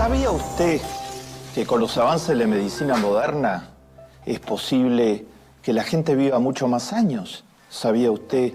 ¿Sabía usted que con los avances de la medicina moderna es posible que la gente viva mucho más años? ¿Sabía usted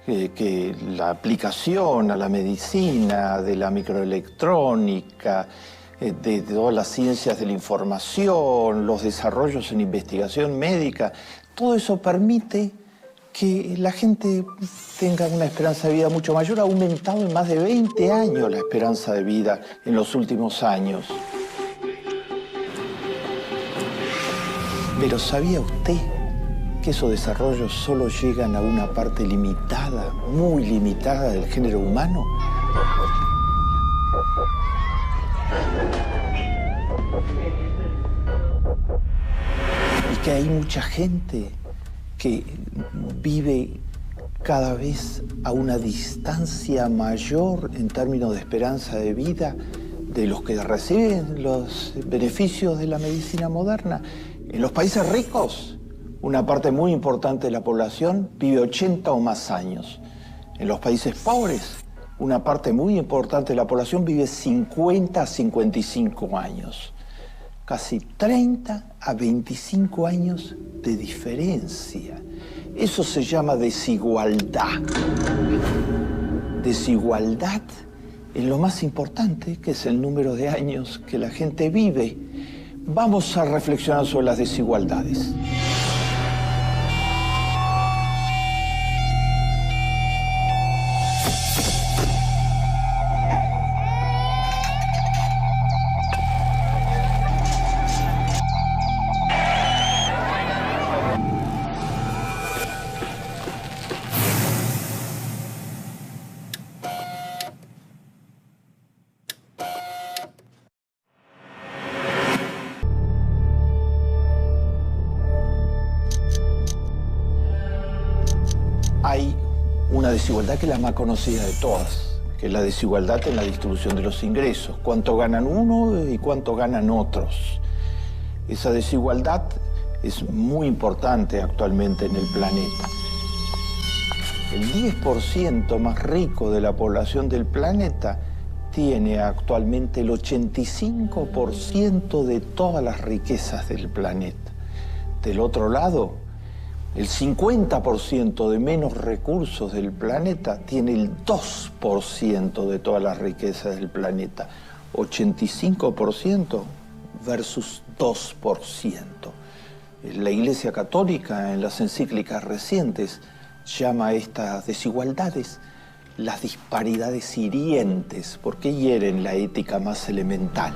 que la aplicación a la medicina, de la microelectrónica, de todas las ciencias de la información, los desarrollos en investigación médica, todo eso permite que la gente tenga una esperanza de vida mucho mayor? Ha aumentado en más de 20 años la esperanza de vida en los últimos años. Pero ¿sabía usted que esos desarrollos solo llegan a una parte limitada, muy limitada del género humano? Y que hay mucha gente que vive cada vez a una distancia mayor en términos de esperanza de vida de los que reciben los beneficios de la medicina moderna. En los países ricos, una parte muy importante de la población vive 80 o más años. En los países pobres, una parte muy importante de la población vive 50 a 55 años. Casi 30 a 25 años de diferencia. Eso se llama desigualdad. Desigualdad en lo más importante, que es el número de años que la gente vive. Vamos a reflexionar sobre las desigualdades. Hay una desigualdad que es la más conocida de todas, que es la desigualdad en la distribución de los ingresos. Cuánto ganan uno y cuánto ganan otros. Esa desigualdad es muy importante actualmente en el planeta. El 10% más rico de la población del planeta tiene actualmente el 85% de todas las riquezas del planeta. Del otro lado, el 50% de menos recursos del planeta tiene el 2% de todas las riquezas del planeta. 85% versus 2%. La Iglesia Católica, en las encíclicas recientes, llama a estas desigualdades las disparidades hirientes, porque hieren la ética más elemental.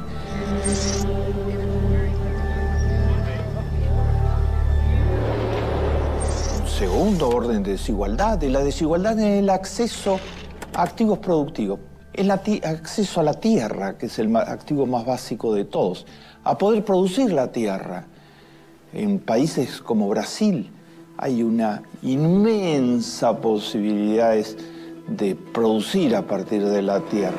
Segundo orden de desigualdad es la desigualdad en el acceso a activos productivos, el acceso a la tierra, que es el activo más básico de todos, a poder producir la tierra. En países como Brasil hay una inmensa posibilidades de producir a partir de la tierra.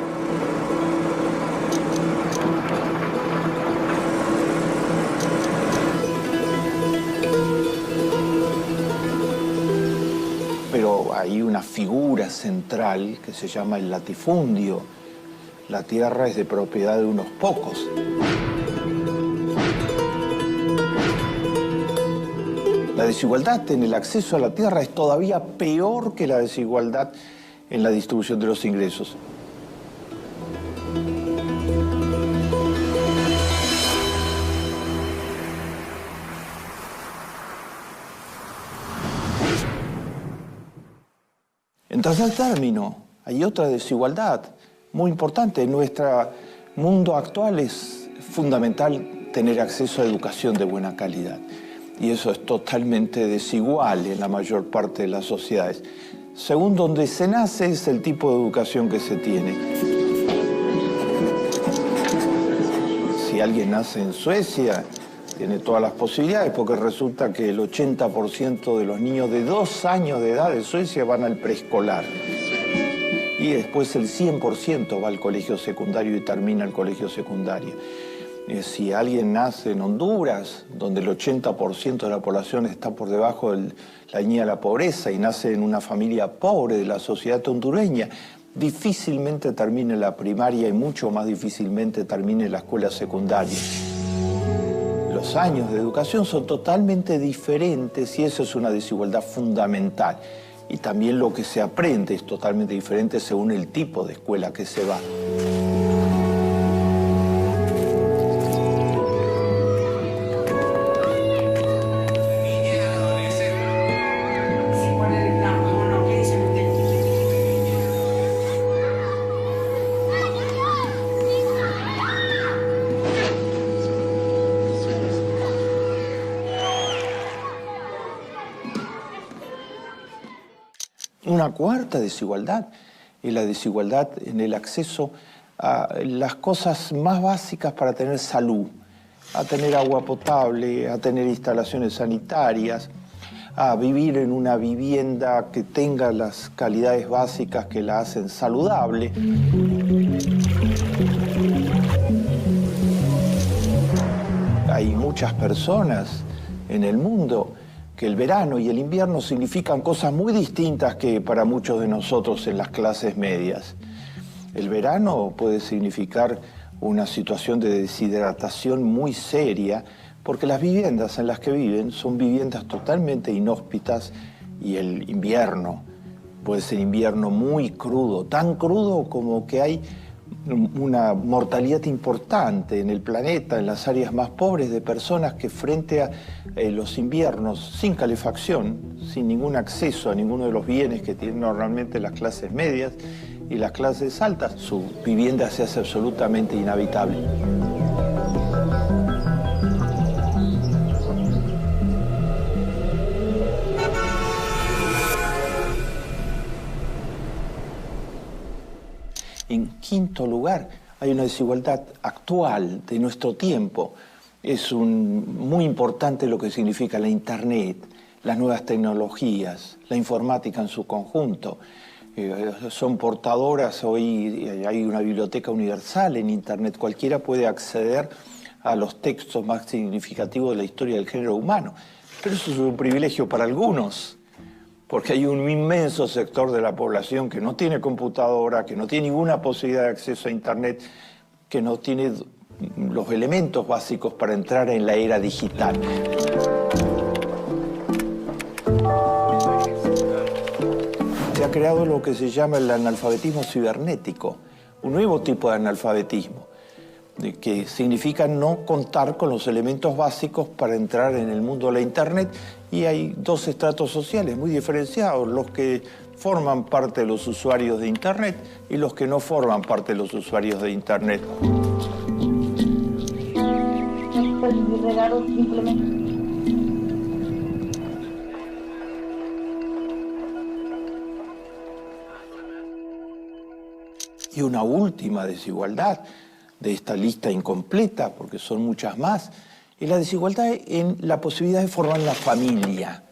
Pero hay una figura central que se llama el latifundio. La tierra es de propiedad de unos pocos. La desigualdad en el acceso a la tierra es todavía peor que la desigualdad en la distribución de los ingresos. En tercer término, hay otra desigualdad muy importante. En nuestro mundo actual es fundamental tener acceso a educación de buena calidad. Y eso es totalmente desigual en la mayor parte de las sociedades. Según donde se nace, es el tipo de educación que se tiene. Si alguien nace en Suecia, tiene todas las posibilidades, porque resulta que el 80% de los niños de 2 años de edad de Suecia van al preescolar. Y después el 100% va al colegio secundario y termina el colegio secundario. Si alguien nace en Honduras, donde el 80% de la población está por debajo de la línea de la pobreza y nace en una familia pobre de la sociedad hondureña, difícilmente termine la primaria y mucho más difícilmente termine la escuela secundaria. Los años de educación son totalmente diferentes y eso es una desigualdad fundamental. Y también lo que se aprende es totalmente diferente según el tipo de escuela que se va. Una cuarta desigualdad es la desigualdad en el acceso a las cosas más básicas para tener salud, a tener agua potable, a tener instalaciones sanitarias, a vivir en una vivienda que tenga las calidades básicas que la hacen saludable. Hay muchas personas en el mundo que el verano y el invierno significan cosas muy distintas que para muchos de nosotros en las clases medias. El verano puede significar una situación de deshidratación muy seria porque las viviendas en las que viven son viviendas totalmente inhóspitas y el invierno puede ser invierno muy crudo, tan crudo como que hay una mortalidad importante en el planeta, en las áreas más pobres, de personas que frente a los inviernos sin calefacción, sin ningún acceso a ninguno de los bienes que tienen normalmente las clases medias y las clases altas, su vivienda se hace absolutamente inhabitable. En quinto lugar, hay una desigualdad actual de nuestro tiempo. Es muy importante lo que significa la Internet, las nuevas tecnologías, la informática en su conjunto. Son portadoras, hoy hay una biblioteca universal en Internet, cualquiera puede acceder a los textos más significativos de la historia del género humano. Pero eso es un privilegio para algunos, porque hay un inmenso sector de la población que no tiene computadora, que no tiene ninguna posibilidad de acceso a Internet, que no tiene los elementos básicos para entrar en la era digital. Se ha creado lo que se llama el analfabetismo cibernético, un nuevo tipo de analfabetismo, que significa no contar con los elementos básicos para entrar en el mundo de la Internet. Y hay dos estratos sociales muy diferenciados, los que forman parte de los usuarios de Internet y los que no forman parte de los usuarios de Internet. Y una última desigualdad de esta lista incompleta, porque son muchas más, es la desigualdad en la posibilidad de formar la familia.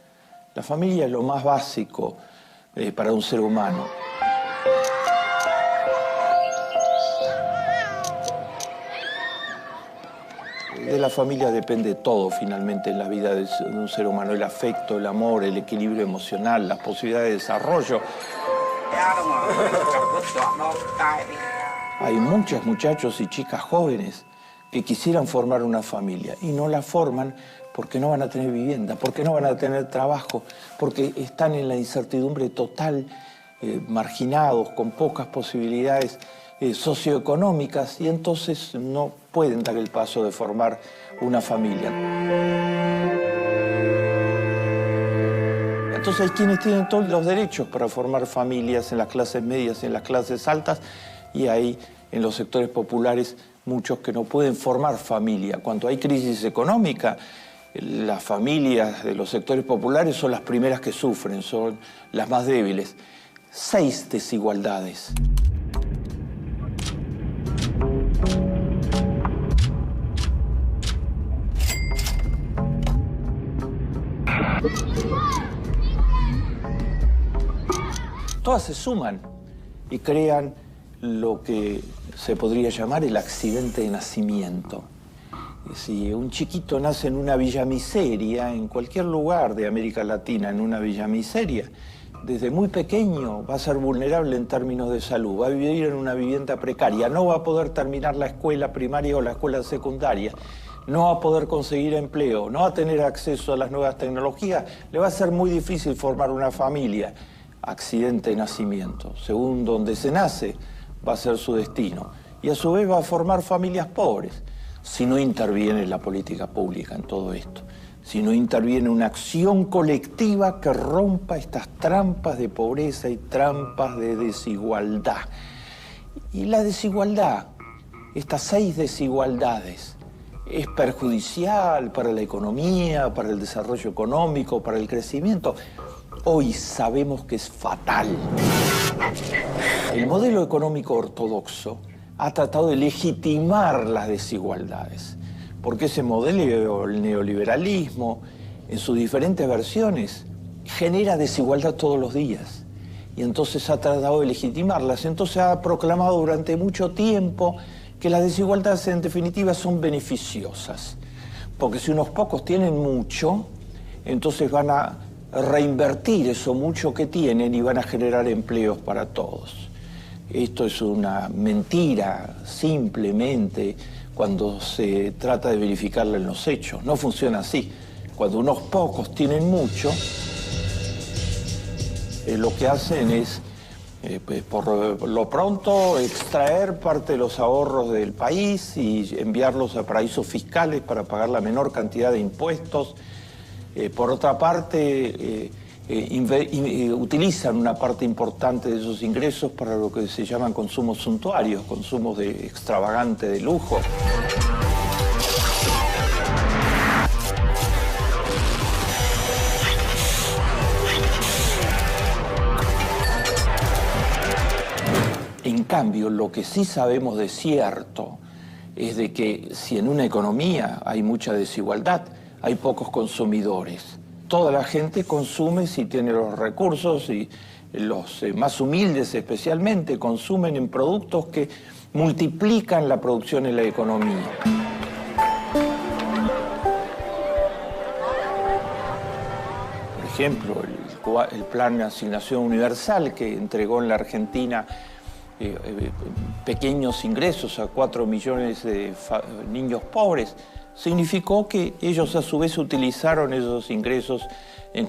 La familia es lo más básico para un ser humano. De la familia depende todo finalmente en la vida de un ser humano: el afecto, el amor, el equilibrio emocional, las posibilidades de desarrollo. Hay muchos muchachos y chicas jóvenes que quisieran formar una familia y no la forman porque no van a tener vivienda, porque no van a tener trabajo, porque están en la incertidumbre total, marginados, con pocas posibilidades socioeconómicas, y entonces no pueden dar el paso de formar una familia. Entonces hay quienes tienen todos los derechos para formar familias en las clases medias y en las clases altas, y hay en los sectores populares muchos que no pueden formar familia. Cuando hay crisis económica, las familias de los sectores populares son las primeras que sufren, son las más débiles. 6 desigualdades. Todas se suman y crean lo que se podría llamar el accidente de nacimiento. Si un chiquito nace en una villa miseria, en cualquier lugar de América Latina, en una villa miseria, desde muy pequeño va a ser vulnerable en términos de salud, va a vivir en una vivienda precaria, no va a poder terminar la escuela primaria o la escuela secundaria, no va a poder conseguir empleo, no va a tener acceso a las nuevas tecnologías, le va a ser muy difícil formar una familia. Accidente de nacimiento, según donde se nace, va a ser su destino. Y a su vez va a formar familias pobres, si no interviene la política pública en todo esto. Si no interviene una acción colectiva que rompa estas trampas de pobreza y trampas de desigualdad. Y la desigualdad, estas 6 desigualdades, es perjudicial para la economía, para el desarrollo económico, para el crecimiento. Hoy sabemos que es fatal. El modelo económico ortodoxo ha tratado de legitimar las desigualdades, porque ese modelo, el neoliberalismo, en sus diferentes versiones, genera desigualdad todos los días. Y entonces ha tratado de legitimarlas. Entonces ha proclamado durante mucho tiempo que las desigualdades en definitiva son beneficiosas. Porque si unos pocos tienen mucho, entonces van a reinvertir eso mucho que tienen y van a generar empleos para todos. Esto es una mentira, simplemente, cuando se trata de verificarla en los hechos. No funciona así. Cuando unos pocos tienen mucho, lo que hacen es, por lo pronto, extraer parte de los ahorros del país y enviarlos a paraísos fiscales para pagar la menor cantidad de impuestos. Por otra parte, utilizan una parte importante de esos ingresos para lo que se llaman consumos suntuarios, consumos extravagante de lujo. En cambio, lo que sí sabemos de cierto es de que si en una economía hay mucha desigualdad, hay pocos consumidores. Toda la gente consume si tiene los recursos y los más humildes especialmente consumen en productos que multiplican la producción en la economía. Por ejemplo, el plan de asignación universal que entregó en la Argentina pequeños ingresos a 4 millones de niños pobres, significó que ellos a su vez utilizaron esos ingresos en